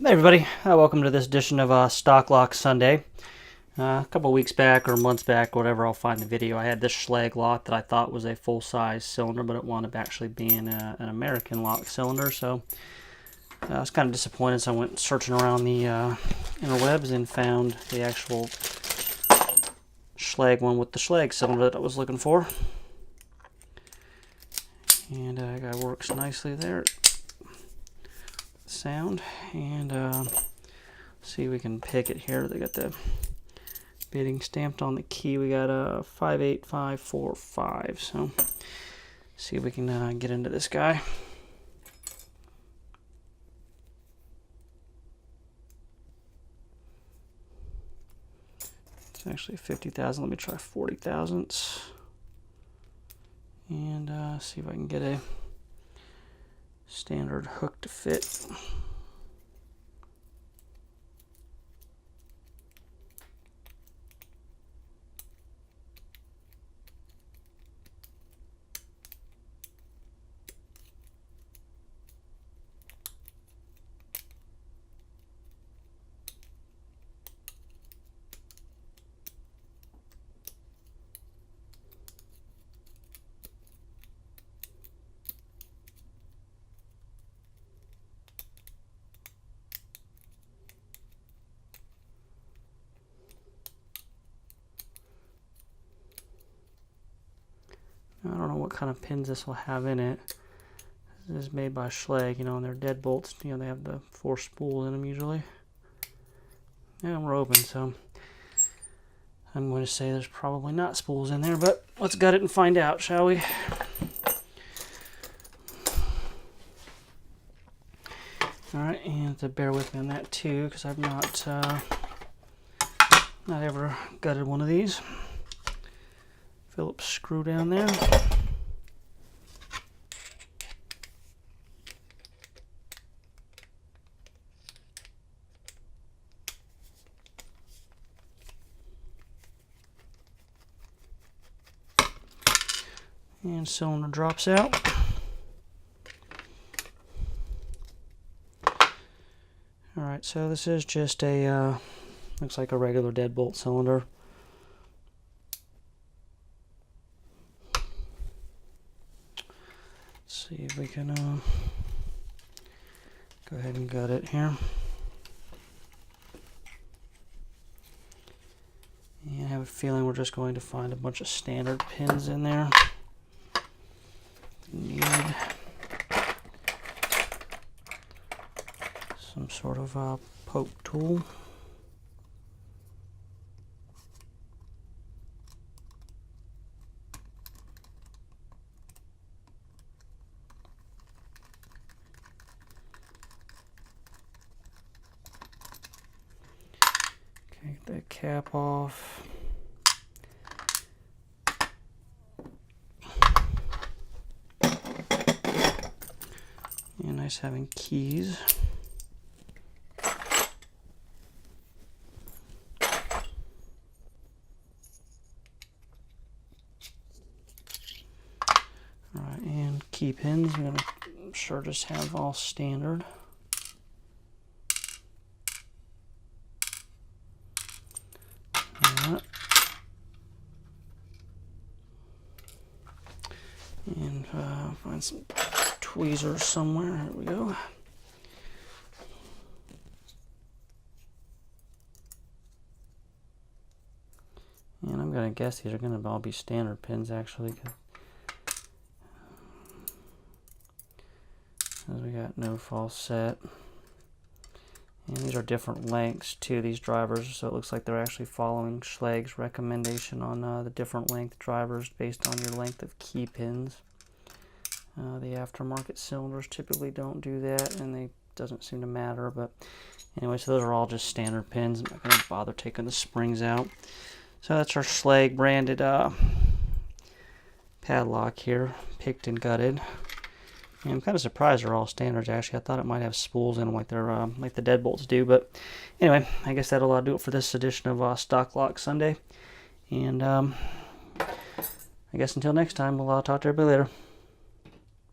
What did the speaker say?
Hey everybody, welcome to this edition of Stock Lock Sunday. A couple weeks back or months back, whatever, I'll find the video. I had this Schlage lock that I thought was a full-size cylinder, but it wound up actually being an American lock cylinder. So I was kind of disappointed, so I went searching around the interwebs and found the actual Schlage one with the Schlage cylinder that I was looking for. And it guy works nicely there. Sound, and see if we can pick it here. They got the bidding stamped on the key. We got a 58545. So see if we can get into this guy. It's actually 50,000. Let me try 40 thousandths and see if I can get a standard hook to fit. I don't know what kind of pins this will have in it. This is made by Schlage, and they're dead bolts. They have the 4 spools in them usually. And we're open, so I'm going to say there's probably not spools in there, but let's gut it and find out, shall we? Alright, and to bear with me on that too, because I've not ever gutted one of these. Phillips screw down there. And cylinder drops out. Alright, so this is just a, looks like a regular deadbolt cylinder. See if we can go ahead and gut it here. And I have a feeling we're just going to find a bunch of standard pins in there. Need some sort of poke tool. Get that cap off. Yeah, nice having keys. Alright, and key pins. I'm gonna sure just have all standard. And find some tweezers somewhere. Here we go. And I'm going to guess these are going to all be standard pins actually, because we got no false set. And these are different lengths too, these drivers, so it looks like they're actually following Schlage's recommendation on the different length drivers based on your length of key pins. The aftermarket cylinders typically don't do that, and they doesn't seem to matter, but anyway, so those are all just standard pins. I'm not going to bother taking the springs out. So that's our Schlage branded padlock here, picked and gutted. And I'm kind of surprised they're all standards actually. I thought it might have spools in them like they're like the deadbolts do, but anyway, I guess that'll do it for this edition of Stock Lock Sunday. And I guess until next time, we'll talk to everybody later.